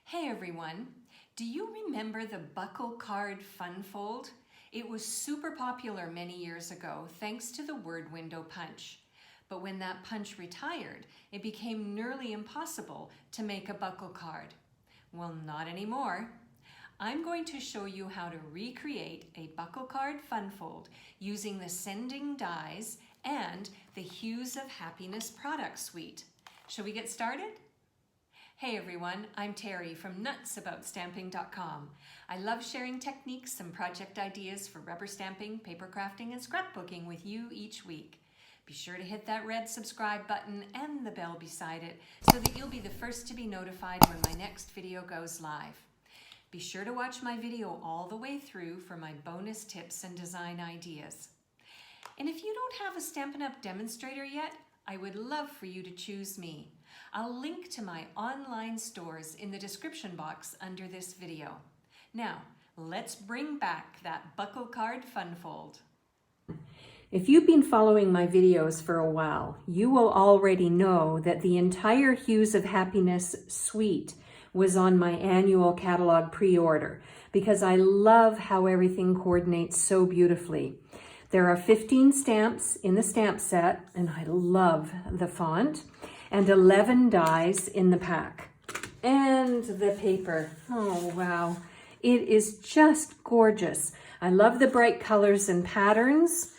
Hey everyone, do you remember the buckle card fun fold? It was super popular many years ago thanks to the word window punch. But when that punch retired, it became nearly impossible to make a buckle card. Well, not anymore. I'm going to show you how to recreate a buckle card fun fold using the sending dies and the Hues of Happiness product suite. Shall we get started? Hey everyone, I'm Terri from nutsaboutstamping.com. I love sharing techniques and project ideas for rubber stamping, paper crafting, and scrapbooking with you each week. Be sure to hit that red subscribe button and the bell beside it so that you'll be the first to be notified when my next video goes live. Be sure to watch my video all the way through for my bonus tips and design ideas. And if you don't have a Stampin' Up! Demonstrator yet, I would love for you to choose me. I'll link to my online stores in the description box under this video. Now, let's bring back that buckle card fun fold. If you've been following my videos for a while, you will already know that the entire Hues of Happiness suite was on my annual catalog pre-order because I love how everything coordinates so beautifully. There are 15 stamps in the stamp set, and I love the font, and 11 dies in the pack. And the paper, oh wow, it is just gorgeous. I love the bright colors and patterns.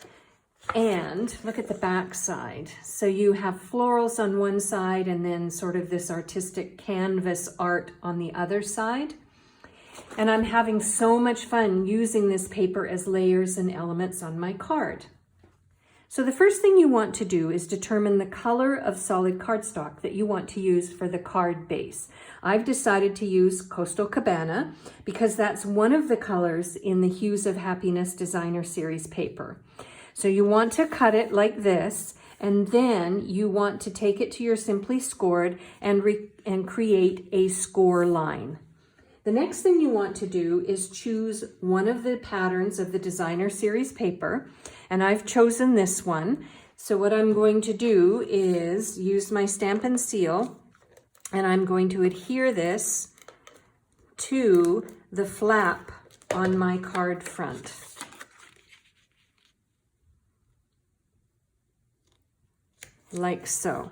And look at the back side. So you have florals on one side and then sort of this artistic canvas art on the other side. And I'm having so much fun using this paper as layers and elements on my card. So the first thing you want to do is determine the color of solid cardstock that you want to use for the card base. I've decided to use Coastal Cabana because that's one of the colors in the Hues of Happiness Designer Series paper. So you want to cut it like this, and then you want to take it to your Simply Scored and create a score line. The next thing you want to do is choose one of the patterns of the Designer Series paper, and I've chosen this one. So what I'm going to do is use my Stampin' Seal, and I'm going to adhere this to the flap on my card front. Like so.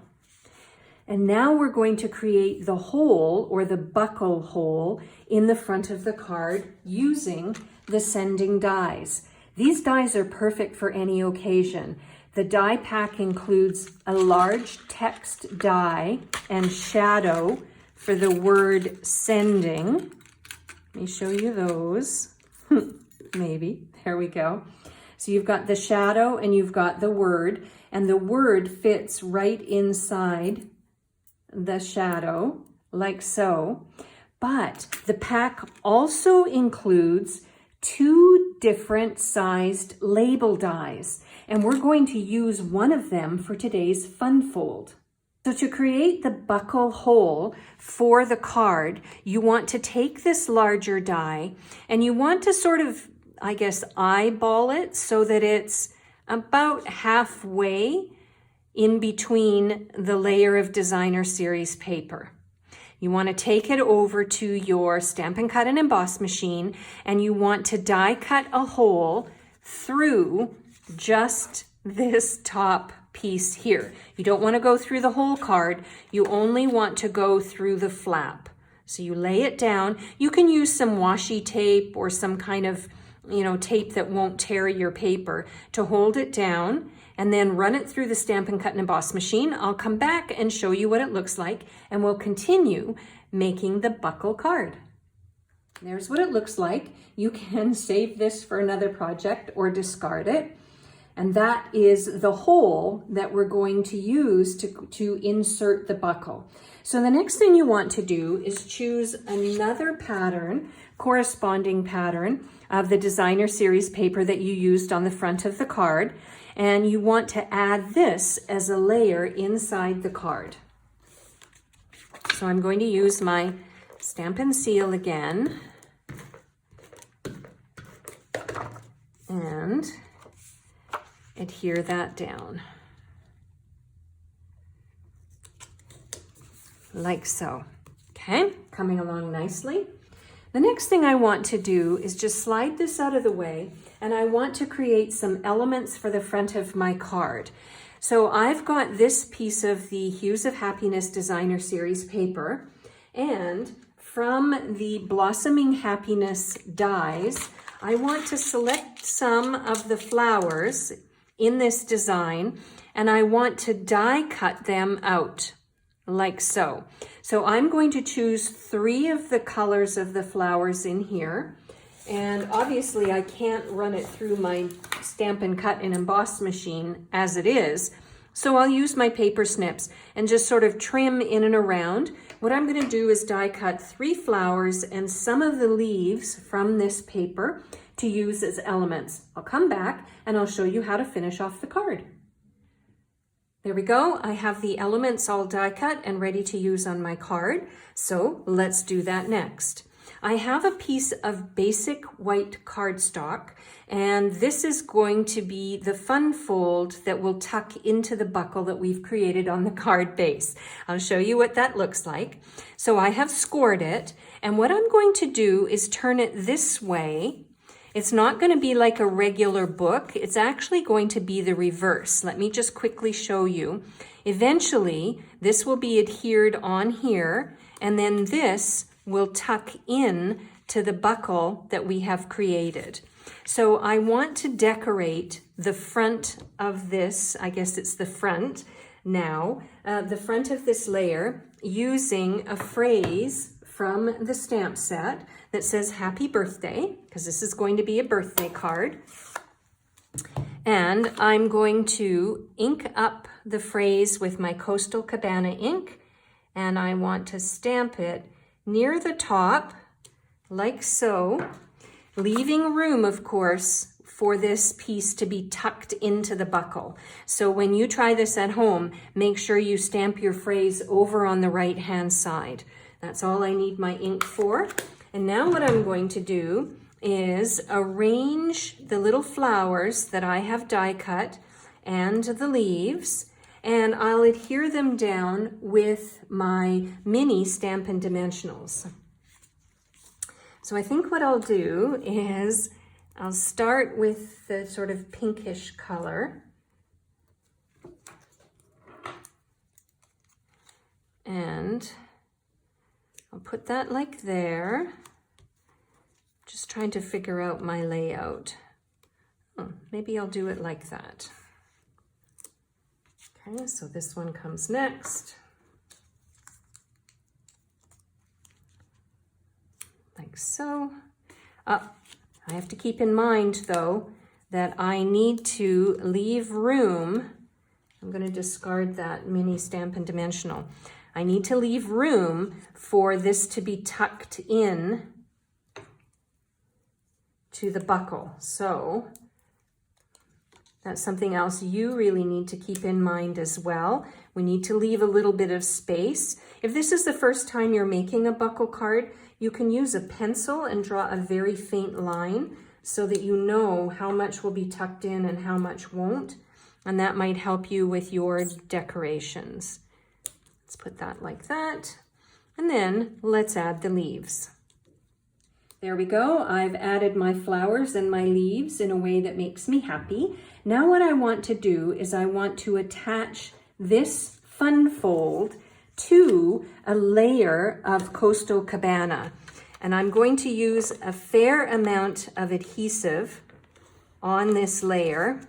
And now we're going to create the hole or the buckle hole in the front of the card using the sending dies. These dies are perfect for any occasion. The die pack includes a large text die and shadow for the word sending. Let me show you those. Maybe. There we go. So you've got the shadow and you've got the word, and the word fits right inside the shadow, like so. But the pack also includes 2 different sized label dies, and we're going to use one of them for today's fun fold. So to create the buckle hole for the card, you want to take this larger die and you want to sort of, I guess, eyeball it so that it's about halfway in between the layer of Designer Series paper. You want to take it over to your Stampin' Cut and Emboss machine, and you want to die cut a hole through just this top piece here. You don't want to go through the whole card. You only want to go through the flap. So you lay it down. You can use some washi tape or some kind of, tape that won't tear your paper to hold it down, and then run it through the Stampin' Cut and Emboss machine. I'll come back and show you what it looks like, and we'll continue making the buckle card. There's what it looks like. You can save this for another project or discard it. And that is the hole that we're going to use to insert the buckle. So the next thing you want to do is choose another pattern, corresponding pattern of the Designer Series paper that you used on the front of the card. And you want to add this as a layer inside the card. So I'm going to use my Stampin' Seal again. And adhere that down. Like so. Okay, coming along nicely. The next thing I want to do is just slide this out of the way, and I want to create some elements for the front of my card. So I've got this piece of the Hues of Happiness Designer Series paper, and from the Blossoming Happiness dies, I want to select some of the flowers in this design, and I want to die cut them out like so. So I'm going to choose 3 of the colors of the flowers in here. And obviously I can't run it through my Stampin' Cut and Emboss machine as it is. So I'll use my paper snips and just sort of trim in and around. What I'm going to do is die cut 3 flowers and some of the leaves from this paper to use as elements. I'll come back and I'll show you how to finish off the card. There we go. I have the elements all die cut and ready to use on my card. So let's do that next. I have a piece of basic white cardstock, and this is going to be the fun fold that will tuck into the buckle that we've created on the card base. I'll show you what that looks like. So I have scored it, and what I'm going to do is turn it this way. It's not going to be like a regular book. It's actually going to be the reverse. Let me just quickly show you. Eventually, this will be adhered on here, and then this will tuck in to the buckle that we have created. So I want to decorate the front of this, I guess it's the front now, the front of this layer using a phrase from the stamp set that says happy birthday, because this is going to be a birthday card. And I'm going to ink up the phrase with my Coastal Cabana ink, and I want to stamp it near the top, like so, leaving room, of course, for this piece to be tucked into the buckle. So when you try this at home, make sure you stamp your phrase over on the right-hand side. That's all I need my ink for. And now what I'm going to do is arrange the little flowers that I have die cut and the leaves, and I'll adhere them down with my mini Stampin' Dimensionals. So I think what I'll do is I'll start with the sort of pinkish color. And I'll put that like there. Just trying to figure out my layout. Oh, maybe I'll do it like that. Okay, so this one comes next. Like so. I have to keep in mind though that I need to leave room. I'm going to discard that mini Stampin' Dimensional. I need to leave room for this to be tucked in to the buckle. So that's something else you really need to keep in mind as well. We need to leave a little bit of space. If this is the first time you're making a buckle card, you can use a pencil and draw a very faint line so that you know how much will be tucked in and how much won't. And that might help you with your decorations. Let's put that like that. And then let's add the leaves. There we go. I've added my flowers and my leaves in a way that makes me happy. Now what I want to do is I want to attach this fun fold to a layer of Coastal Cabana. And I'm going to use a fair amount of adhesive on this layer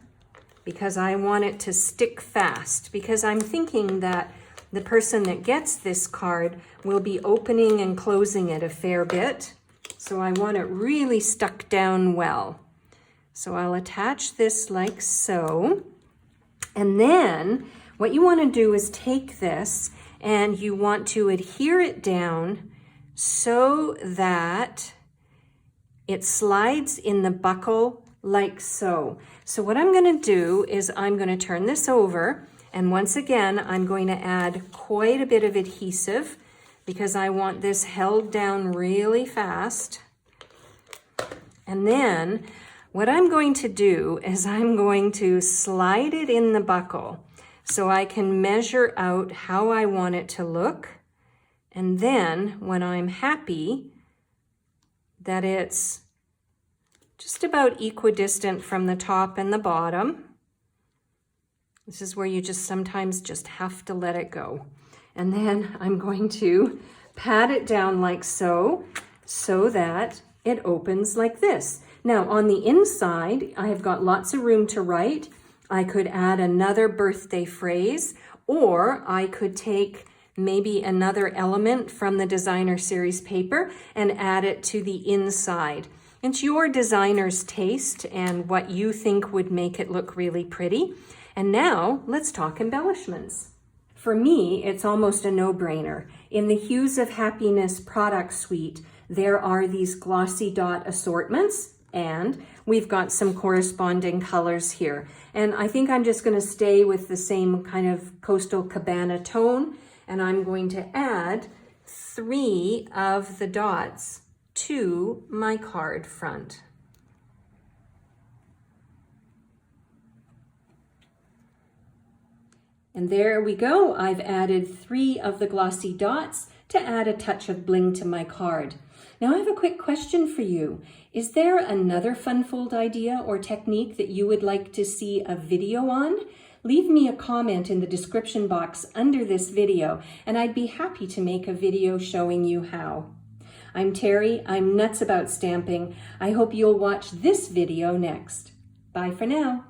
because I want it to stick fast, because I'm thinking that the person that gets this card will be opening and closing it a fair bit. So I want it really stuck down well. So I'll attach this like so. And then what you want to do is take this and you want to adhere it down so that it slides in the buckle like so. So what I'm going to do is I'm going to turn this over, and once again I'm going to add quite a bit of adhesive because I want this held down really fast. And then what I'm going to do is I'm going to slide it in the buckle so I can measure out how I want it to look. And then when I'm happy that it's just about equidistant from the top and the bottom, this is where you just sometimes just have to let it go. And then I'm going to pat it down like so, so that it opens like this. Now on the inside, I have got lots of room to write. I could add another birthday phrase, or I could take maybe another element from the designer series paper and add it to the inside. It's your designer's taste and what you think would make it look really pretty. And now let's talk embellishments. For me, it's almost a no-brainer. In the Hues of Happiness product suite, there are these glossy dot assortments, and we've got some corresponding colors here. And I think I'm just going to stay with the same kind of coastal Cabana tone, and I'm going to add 3 of the dots to my card front. And there we go. I've added 3 of the glossy dots to add a touch of bling to my card. Now I have a quick question for you. Is there another fun fold idea or technique that you would like to see a video on? Leave me a comment in the description box under this video, and I'd be happy to make a video showing you how. I'm Terri. I'm nuts about stamping. I hope you'll watch this video next. Bye for now.